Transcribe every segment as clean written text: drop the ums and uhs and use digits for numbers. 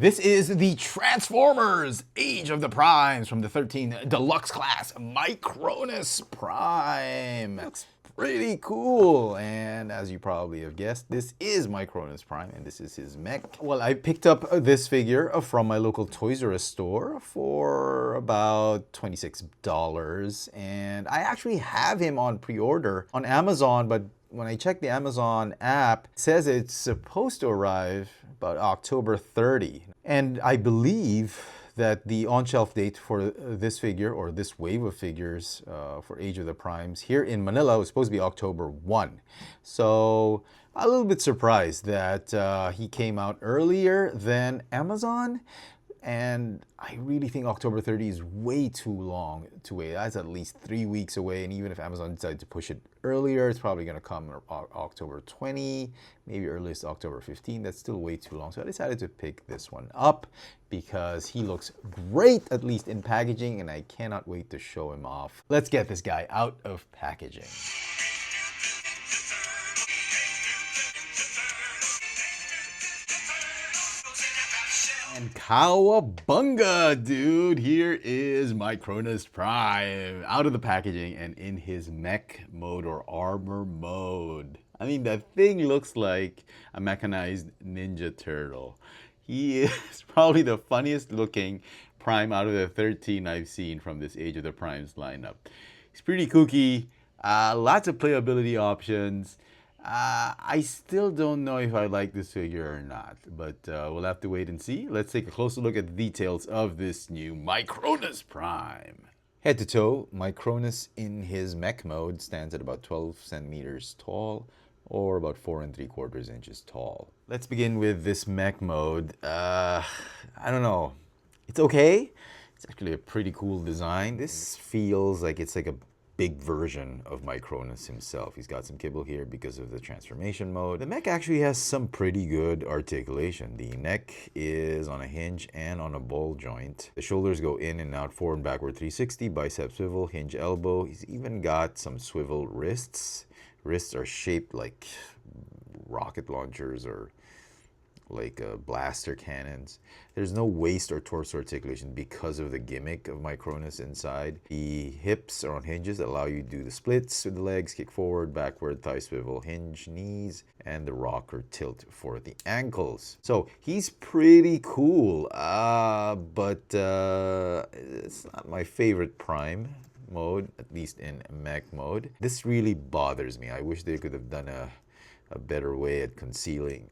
This is the Transformers Age of the Primes from the 13 Deluxe class Micronus Prime. Looks pretty cool, and as you probably have guessed, this is Micronus Prime, and this is his mech. Well, I picked up this figure from my local Toys R Us store for about $26, and I actually have him on pre-order on Amazon, but when I check the Amazon app, it says it's supposed to arrive about October 30. And I believe that the on-shelf date for this figure, or this wave of figures for Age of the Primes here in Manila, was supposed to be October 1. So a little bit surprised that he came out earlier than Amazon. And I really think October 30 is way too long to wait. That's at least 3 weeks away. And even if Amazon decided to push it earlier, it's probably going to come October 20, maybe earliest October 15. That's still way too long. So I decided to pick this one up because he looks great, at least in packaging, and I cannot wait to show him off. Let's get this guy out of packaging. And Cowabunga, dude! Here is Micronus Prime out of the packaging and in his mech mode or armor mode. I mean, that thing looks like a mechanized Ninja Turtle. He is probably the funniest looking Prime out of the 13 I've seen from this Age of the Primes lineup. He's pretty kooky, lots of playability options. I still don't know if I like this figure or not, but we'll have to wait and see. Let's take a closer look at the details of this new Micronus Prime. Head to toe, Micronus in his mech mode stands at about 12 centimeters tall, or about 4 3/4 inches tall. Let's begin with this mech mode. I don't know. It's okay. It's actually a pretty cool design. This feels like it's like a big version of Micronus himself. He's got some kibble here because of the transformation mode. The mech actually has some pretty good articulation. The neck is on a hinge and on a ball joint. The shoulders go in and out, forward and backward 360, bicep swivel, hinge elbow. He's even got some swivel wrists. Wrists are shaped like rocket launchers or like blaster cannons. There's no waist or torso articulation because of the gimmick of Micronus inside. The hips are on hinges that allow you to do the splits with the legs, kick forward, backward, thigh swivel, hinge, knees, and the rock or tilt for the ankles. So he's pretty cool, but it's not my favorite Prime mode, at least in mech mode. This really bothers me. I wish they could have done a better way at concealing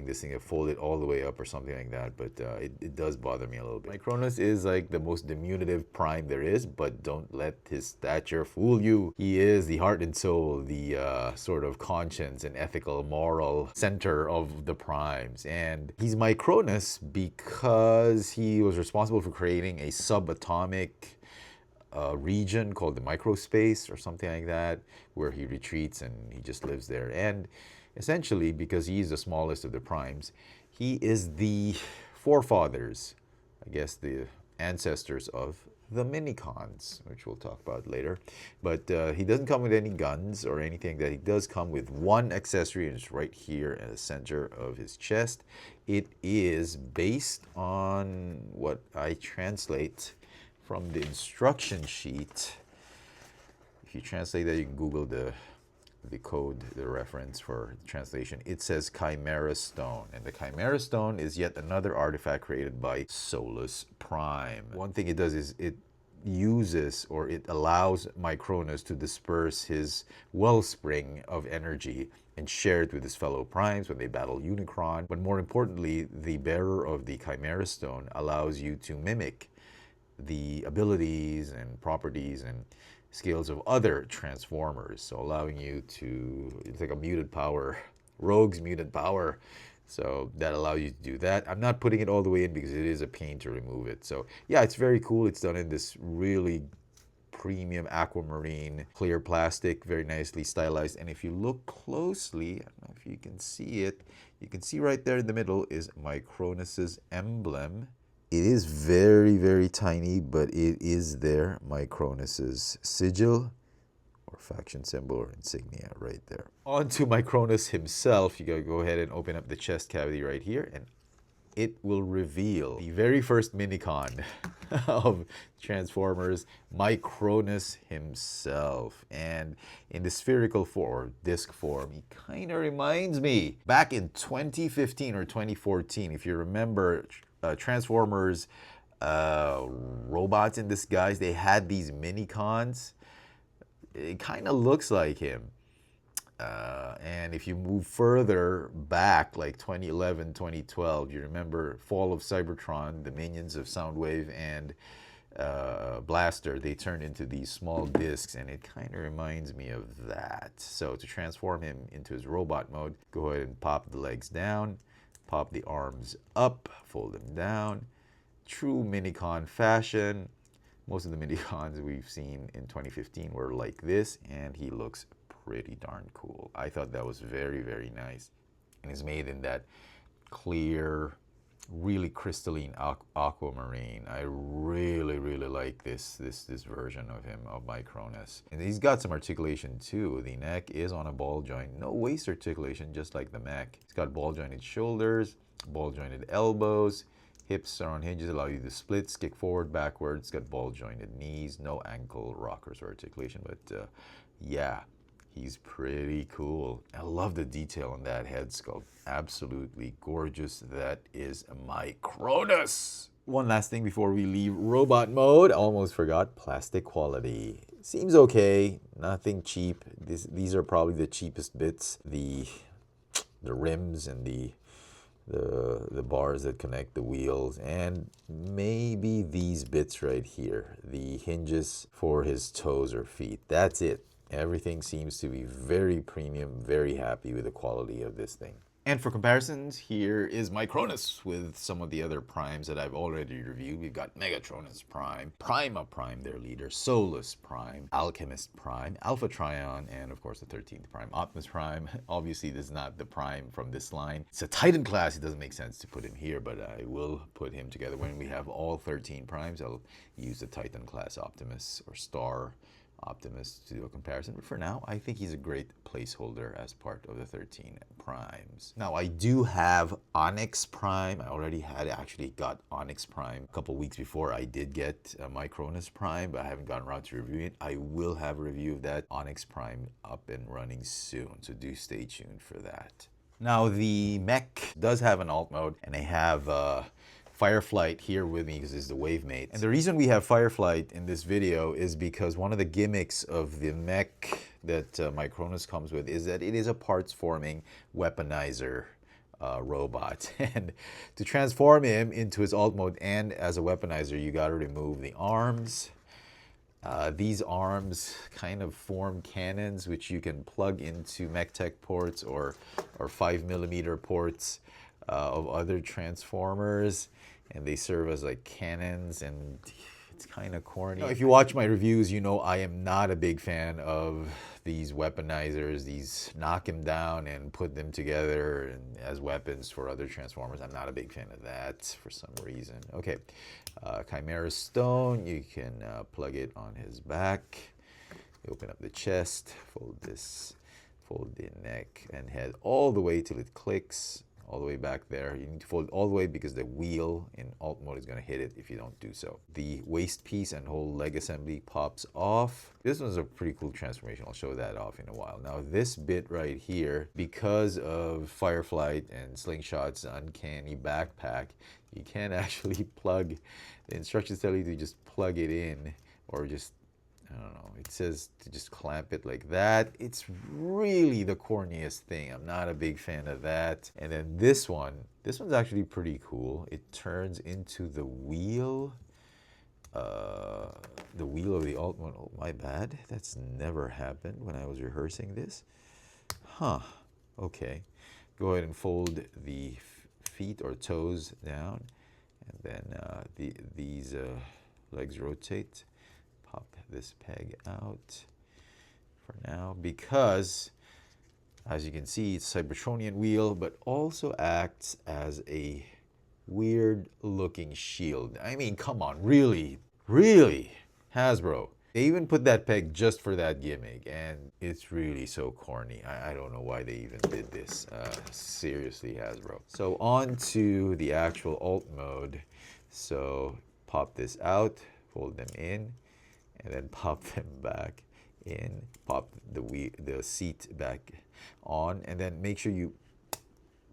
this thing, fold it all the way up or something like that, but it does bother me a little bit. Micronus is like the most diminutive Prime there is, but don't let his stature fool you. He is the heart and soul, the sort of conscience and ethical, moral center of the Primes. And he's Micronus because he was responsible for creating a subatomic region called the microspace or something like that, where he retreats and he just lives there. And essentially, because he's the smallest of the Primes, he is the forefathers, I guess the ancestors of the Minicons, which we'll talk about later. But he doesn't come with any guns or anything. That he does come with one accessory, and it's right here in the center of his chest. It is based on what I translate from the instruction sheet. If you translate that, you can Google the code, the reference for translation. It says Chimera Stone, and the Chimera Stone is yet another artifact created by Solus Prime. One thing it does is it uses, or it allows Micronus to disperse his wellspring of energy and share it with his fellow Primes when they battle Unicron. But more importantly, the bearer of the Chimera Stone allows you to mimic the abilities and properties and skills of other Transformers, so allowing you to, it's like a muted power, Rogue's muted power, so that allows you to do that. I'm not putting it all the way in because it is a pain to remove it. So yeah, it's very cool. It's done in this really premium aquamarine clear plastic, very nicely stylized. And if you look closely, I don't know if you can see it, you can see right there in the middle is Micronus's emblem. It is very, very tiny, but it is there. Micronus's sigil, or faction symbol, or insignia right there. On to Micronus himself. You gotta go ahead and open up the chest cavity right here. And it will reveal the very first minicon of Transformers, Micronus himself. And in the spherical form, or disc form, he kind of reminds me back in 2015 or 2014, if you remember, Transformers robots in disguise, they had these minicons. It kind of looks like him. And if you move further back, like 2011, 2012, you remember Fall of Cybertron, the minions of Soundwave and Blaster, they turned into these small discs, and it kind of reminds me of that. So to transform him into his robot mode, go ahead and pop the legs down, pop the arms up, fold them down. True minicon fashion. Most of the minicons we've seen in 2015 were like this, and he looks pretty darn cool. I thought that was very, very nice. And it's made in that clear, really crystalline aquamarine. I really, really like this version of him, of Micronus. And he's got some articulation too. The neck is on a ball joint. No waist articulation, just like the Mech. He's got ball jointed shoulders, ball jointed elbows. Hips are on hinges, allow you to split, kick forward, backwards. It's got ball jointed knees, no ankle rockers or articulation, but yeah, he's pretty cool. I love the detail on that head sculpt. Absolutely gorgeous. That is Micronus. One last thing before we leave robot mode. I almost forgot, plastic quality. Seems okay, nothing cheap. These are probably the cheapest bits. The rims and the bars that connect the wheels, and maybe these bits right here, the hinges for his toes or feet. That's it. Everything seems to be very premium, very happy with the quality of this thing. And for comparisons, here is Micronus with some of the other primes that I've already reviewed. We've got Megatronus Prime, Prima Prime, their leader, Solus Prime, Alchemist Prime, Alpha Trion, and of course the 13th Prime, Optimus Prime. Obviously, this is not the Prime from this line. It's a Titan class. It doesn't make sense to put him here, but I will put him together. When we have all 13 Primes, I'll use the Titan class Optimus or Star Optimus to do a comparison, but for now I think he's a great placeholder as part of the 13 primes. Now I do have Onyx Prime. I already had actually got Onyx Prime a couple weeks before I did get Micronus Prime, but I haven't gotten around to reviewing it. I will have a review of that Onyx Prime up and running soon, so do stay tuned for that. Now the Mech does have an alt mode, and they have Fireflight here with me because this is the Wavemate. And the reason we have Fireflight in this video is because one of the gimmicks of the Mech that Micronus comes with is that it is a parts forming weaponizer robot. And to transform him into his alt mode and as a weaponizer, you got to remove the arms. These arms kind of form cannons which you can plug into MechTech ports or 5mm ports of other Transformers, and they serve as like cannons, and it's kind of corny. If you watch my reviews, you know I am not a big fan of these weaponizers, these knock them down and put them together and as weapons for other Transformers. I'm not a big fan of that for some reason. Okay, Chimera Stone, you can plug it on his back. You open up the chest, fold the neck and head all the way till it clicks. All the way back there. You need to fold it all the way because the wheel in alt mode is going to hit it if you don't do so. The waist piece and whole leg assembly pops off. This one's a pretty cool transformation. I'll show that off in a while. Now this bit right here, because of Fireflight and Slingshot's uncanny backpack, you can't actually plug. The instructions tell you to just plug it in, or just, I don't know, it says to just clamp it like that. It's really the corniest thing. I'm not a big fan of that. And then this one's actually pretty cool. It turns into the wheel of the alt mode. Oh, my bad. That's never happened when I was rehearsing this. Huh. Okay. Go ahead and fold the feet or toes down, and then these legs rotate. Pop this peg out for now, because as you can see, it's a Cybertronian wheel, but also acts as a weird looking shield. I mean, come on, really, Hasbro, They even put that peg just for that gimmick, and it's really so corny. I don't know why they even did this. Seriously, Hasbro. So on to the actual alt mode. So pop this out, fold them in, and then pop them back in. Pop the seat back on, and then make sure you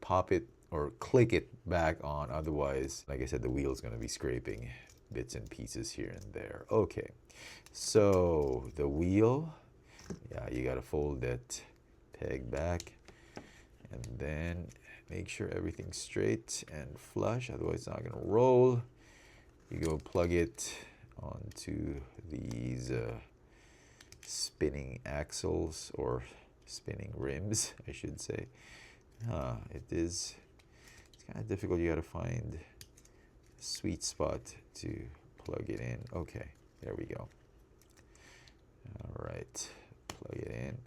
pop it or click it back on. Otherwise, like I said, the wheel's going to be scraping bits and pieces here and there. Okay, so the wheel, yeah, you got to fold that peg back, and then make sure everything's straight and flush, otherwise it's not going to roll. You go plug it onto these spinning axles, or spinning rims, I should say. It's kind of difficult. You got to find a sweet spot to plug it in. Okay, there we go. All right, plug it in.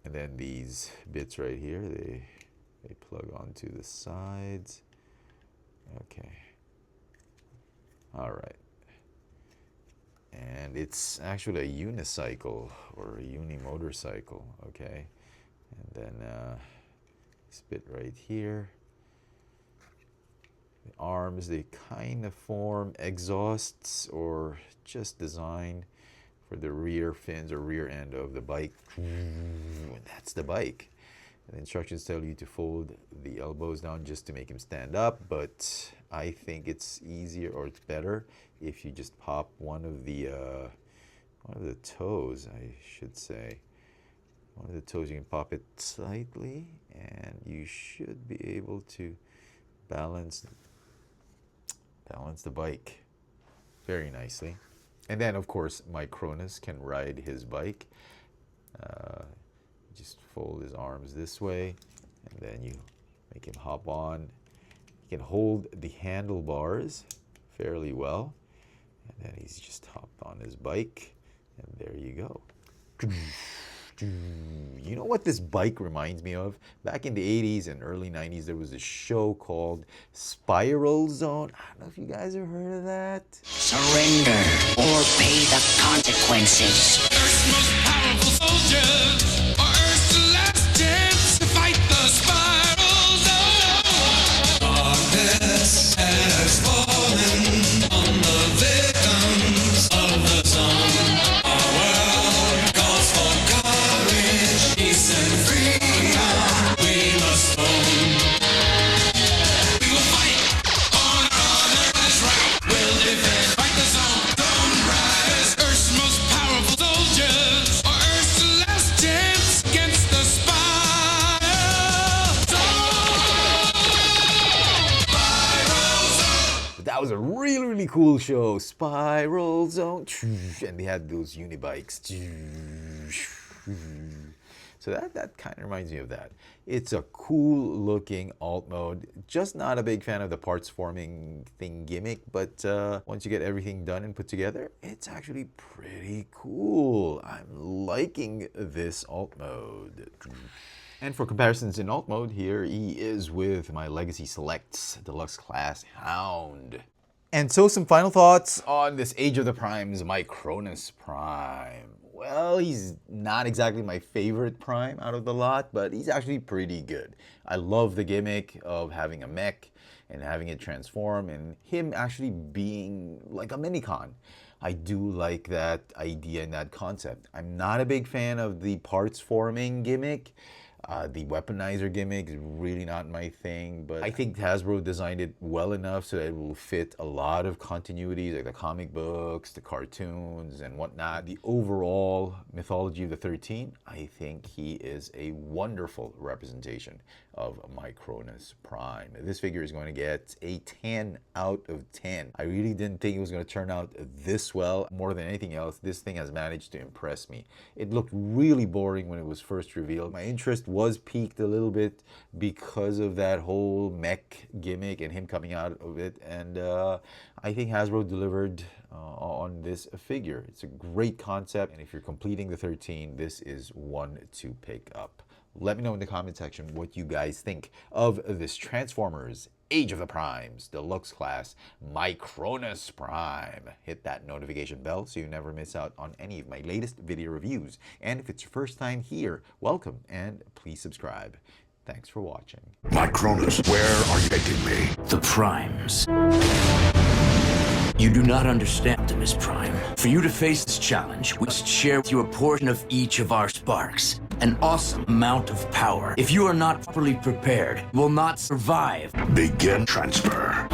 And then these bits right here, they plug onto the sides. Okay. All right. And it's actually a unicycle or a unimotorcycle, okay? And then this bit right here. The arms, they kind of form exhausts or just designed for the rear fins or rear end of the bike. And that's the bike. And the instructions tell you to fold the elbows down just to make him stand up, but I think it's easier, or it's better, if you just pop one of the toes, I should say. One of the toes, you can pop it slightly, and you should be able to balance the bike very nicely. And then, of course, Micronis can ride his bike. Just fold his arms this way, and then you make him hop on. He can hold the handlebars fairly well, and then he's just hopped on his bike, and there you go. You know what this bike reminds me of? Back in the 80s and early 90s, there was a show called Spiral Zone. I don't know if you guys have heard of that. Surrender or pay the consequences. Earth's most powerful soldiers are Earth's last chance to fight the spiral zone. Darkness has fallen on the victims of the zone. Our world calls for courage, peace and freedom. We must own. We will fight on our honor right. We'll defend, fight the zone. Zone rise. Earth's most powerful soldiers are Earth's last chance against the spiral zone. Spiral zone. But that was a really, really cool show, Spiral Zone. And they had those unibikes. So that kind of reminds me of that. It's a cool looking alt mode. Just not a big fan of the parts forming thing gimmick, but once you get everything done and put together, it's actually pretty cool. I'm liking this alt mode. And for comparisons in alt mode, here he is with my Legacy Selects Deluxe Class Hound. And so some final thoughts on this Age of the Primes Micronus Prime. Well, he's not exactly my favorite Prime out of the lot, but he's actually pretty good. I love the gimmick of having a mech and having it transform and him actually being like a minicon. I do like that idea and that concept. I'm not a big fan of the parts forming gimmick. The weaponizer gimmick is really not my thing, but I think Hasbro designed it well enough so that it will fit a lot of continuities, like the comic books, the cartoons, and whatnot. The overall mythology of the 13, I think he is a wonderful representation of Micronus Prime. This figure is going to get a 10 out of 10. I really didn't think it was going to turn out this well. More than anything else, this thing has managed to impress me. It looked really boring when it was first revealed. My interest was piqued a little bit because of that whole mech gimmick and him coming out of it, and I think Hasbro delivered on this figure. It's a great concept, and if you're completing the 13, this is one to pick up. Let me know in the comment section what you guys think of this Transformers Age of the Primes, Deluxe Class, Micronus Prime. Hit that notification bell so you never miss out on any of my latest video reviews. And if it's your first time here, welcome and please subscribe. Thanks for watching. Micronus, where are you taking me? The Primes. You do not understand, Optimus Prime. For you to face this challenge, we must share with you a portion of each of our sparks. An awesome amount of power. If you are not properly prepared, you will not survive. Begin transfer.